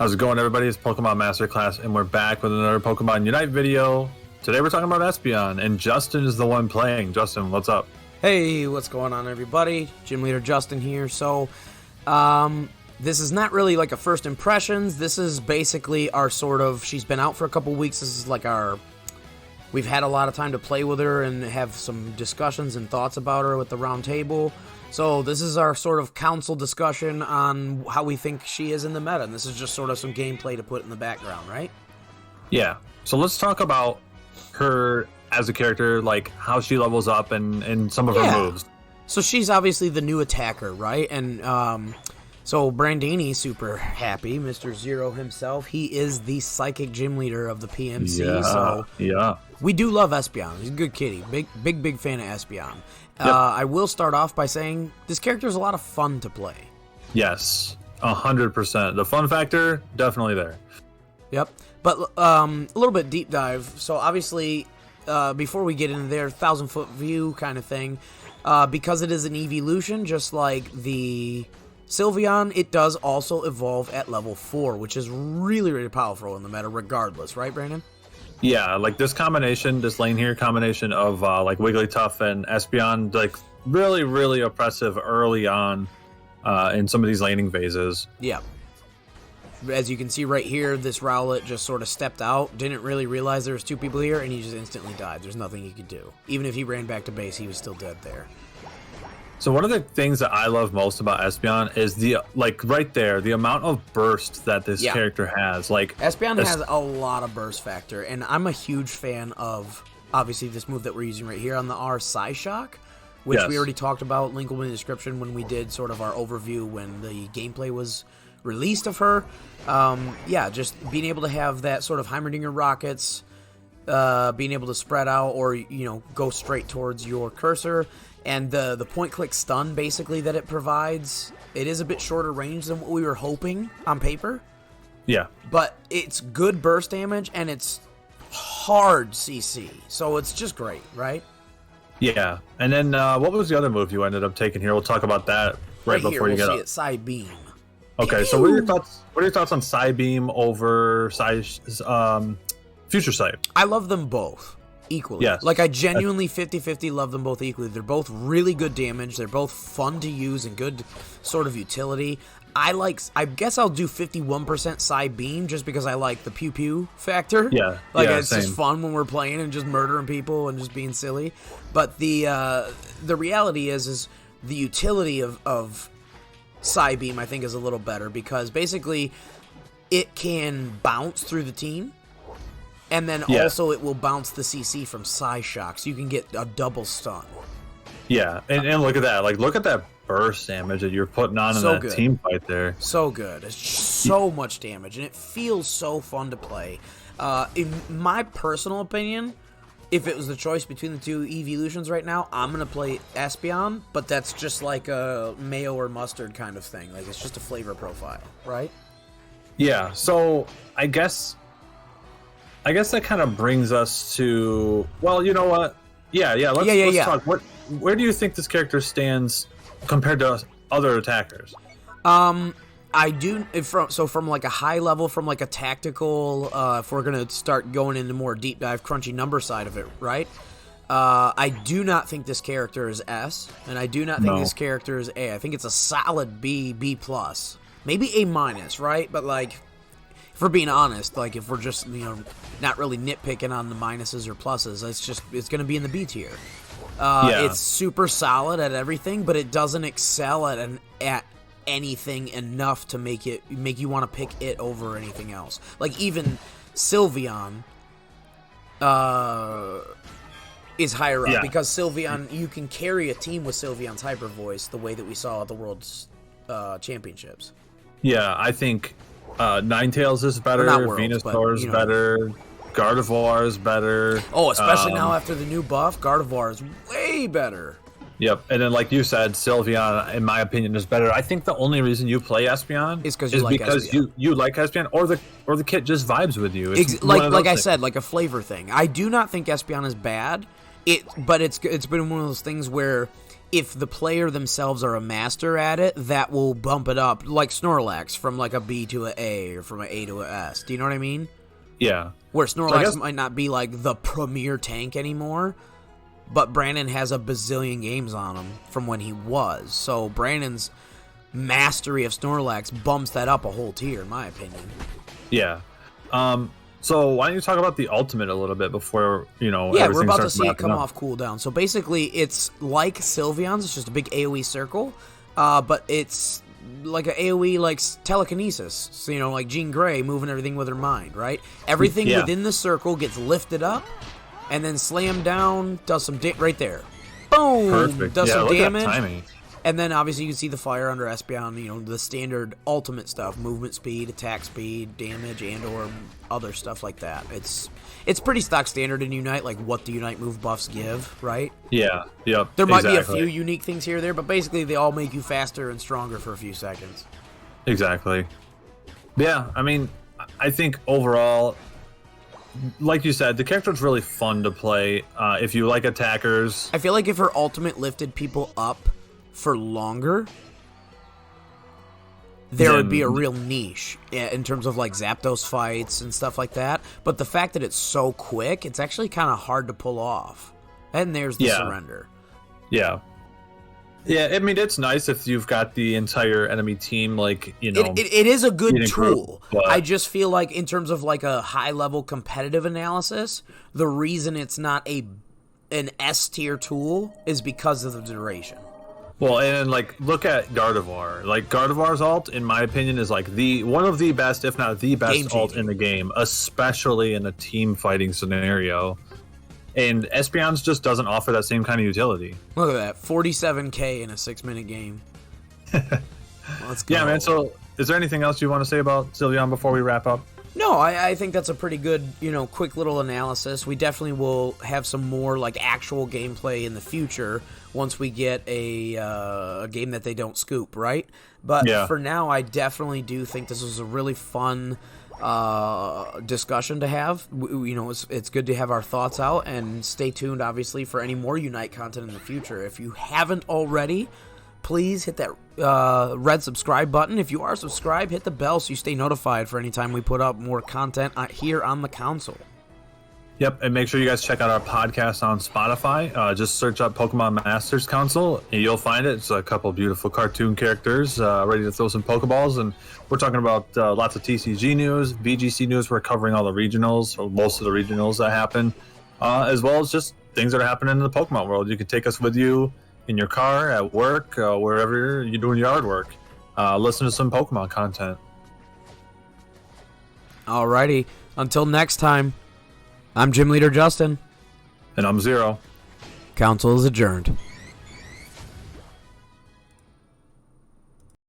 How's it going, everybody? It's Pokemon Masterclass, and we're back with another Pokemon Unite video. Today we're talking about Espeon, and Justin is the one playing. Justin, what's up? Hey, what's going on, everybody? Gym Leader Justin here. So, this is not really like a first impressions. This is basically our sort of, she's been out for a couple weeks. This is like our, we've had a lot of time to play with her and have some discussions and thoughts about her with the round table. So this is our sort of council discussion on how we think she is in the meta, and this is just sort of some gameplay to put in the background, right? Yeah. So let's talk about her as a character, like how she levels up and some of her moves. So she's obviously the new attacker, right? And so Brandini's super happy, Mr. Zero himself. He is the psychic gym leader of the PMC. Yeah. We do love Espeon. He's a good kitty. Big fan of Espeon. Yep. I will start off by saying this character is a lot of fun to play. Yes, 100%. The fun factor, definitely there. Yep. But a little bit deep dive. So obviously, before we get into their 1,000-foot view kind of thing, because it is an evolution, just like the Sylveon, it does also evolve at level 4, which is really, really powerful in the meta regardless, right, Brandon? Yeah, like this combination, this lane here combination of like Wigglytuff and Espeon, like really, really oppressive early on in some of these laning phases. Yeah. As you can see right here, this Rowlet just sort of stepped out, didn't really realize there was two people here, and he just instantly died. There's nothing he could do. Even if he ran back to base, he was still dead there. So one of the things that I love most about Espeon is the, like right there, the amount of burst that this character has. Like Espeon has a lot of burst factor, and I'm a huge fan of, obviously, this move that we're using right here on the R, Psyshock, which we already talked about, link will be in the description when we did sort of our overview when the gameplay was released of her. Yeah, just being able to have that sort of Heimerdinger rockets, being able to spread out or, you know, go straight towards your cursor. And the point-click stun, basically, that it provides, it is a bit shorter range than what we were hoping on paper. Yeah. But it's good burst damage, and it's hard CC. So it's just great, right? Yeah. And then what was the other move you ended up taking here? We'll talk about that right before you get up. Psybeam. Okay, so what are your thoughts? What are your thoughts on Psybeam over Future Sight? I love them both equally. Yes. Like, I genuinely 50-50 love them both equally. They're both really good damage. They're both fun to use and good sort of utility. I guess I'll do 51% Psybeam just because I like the pew-pew factor. Yeah. Like, yeah, it's just fun when we're playing and just murdering people and just being silly. But the reality is the utility of Psybeam, I think, is a little better because basically it can bounce through the team. And then also it will bounce the CC from Psyshock, so you can get a double stun. Yeah, and look at that. Like, look at that burst damage that you're putting on in that team fight there. So good. It's so much damage, and it feels so fun to play. In my personal opinion, if it was the choice between the two evolutions right now, I'm going to play Espeon, but that's just like a mayo or mustard kind of thing. Like, it's just a flavor profile, right? Yeah, so I guess that kind of brings us to, well, you know what? Let's talk. Where do you think this character stands compared to other attackers? I do, from like a high level, from like a tactical, if we're going to start going into more deep dive, crunchy number side of it, right? I do not think this character is S, and I do not think this character is A. I think it's a solid B+, maybe A-, right? But like, if we're being honest, like if we're just, you know, not really nitpicking on the minuses or pluses, it's going to be in the B tier. It's super solid at everything, but it doesn't excel at anything enough to make you want to pick it over anything else. Like even Sylveon is higher up because Sylveon, you can carry a team with Sylveon's Hyper Voice the way that we saw at the World's Championships. Yeah, I think Ninetales is better, Venusaur is better, Gardevoir is better. Oh, especially now after the new buff, Gardevoir is way better. Yep, and then like you said, Sylveon, in my opinion, is better. I think the only reason you play Espeon is because you like Espeon, or the kit just vibes with you. Like I said, like a flavor thing. I do not think Espeon is bad. But it's been one of those things where if the player themselves are a master at it, that will bump it up, like Snorlax, from like a B to an A, or from an A to an S. Do you know what I mean? Yeah. Where Snorlax might not be like the premier tank anymore, but Brandon has a bazillion games on him from when he was. So Brandon's mastery of Snorlax bumps that up a whole tier, in my opinion. Yeah. So why don't you talk about the ultimate a little bit before, Yeah, we're about to see it come off cooldown. So basically, it's like Sylveon's. It's just a big AoE circle, but it's like an AoE like telekinesis. So, like Jean Grey moving everything with her mind, right? Everything within the circle gets lifted up and then slammed down, does some right there. Boom! Perfect. Does some look damage. At that timing. And then, obviously, you can see the fire under Espeon, the standard ultimate stuff, movement speed, attack speed, damage, and or other stuff like that. It's pretty stock standard in Unite, like what the Unite move buffs give, right? Yeah, yep. There might be a few unique things here or there, but basically they all make you faster and stronger for a few seconds. Exactly. Yeah, I mean, I think overall, like you said, the character's really fun to play. If you like attackers... I feel like if her ultimate lifted people up for longer, there would be a real niche in terms of like Zapdos fights and stuff like that. But the fact that it's so quick, it's actually kind of hard to pull off. And there's the surrender. Yeah. Yeah, I mean, it's nice if you've got the entire enemy team, like, It is a good tool. Group, I just feel like in terms of like a high-level competitive analysis, the reason it's not an S-tier tool is because of the duration. Well, and like look at Gardevoir. Like Gardevoir's ult, in my opinion, is like one of the best, if not the best ult in the game, especially in a team fighting scenario. And Espeon's just doesn't offer that same kind of utility. Look at that, 47k in a 6-minute game. Let's go. Yeah, man. So, is there anything else you want to say about Sylveon before we wrap up? No, I think that's a pretty good, quick little analysis. We definitely will have some more like actual gameplay in the future once we get a game that they don't scoop, right? But for now, I definitely do think this was a really fun discussion to have. It's good to have our thoughts out, and stay tuned, obviously, for any more Unite content in the future. If you haven't already, please hit that red subscribe button. If you are subscribed, hit the bell so you stay notified for any time we put up more content here on the console. Yep, and make sure you guys check out our podcast on Spotify. Just search up Pokemon Masters Council, and you'll find it. It's a couple beautiful cartoon characters ready to throw some Pokeballs, and we're talking about lots of TCG news, VGC news. We're covering all the regionals, or most of the regionals that happen, as well as just things that are happening in the Pokemon world. You can take us with you in your car, at work, wherever you're doing yard work. Listen to some Pokemon content. Alrighty, until next time. I'm Gym Leader Justin. And I'm Zero. Council is adjourned.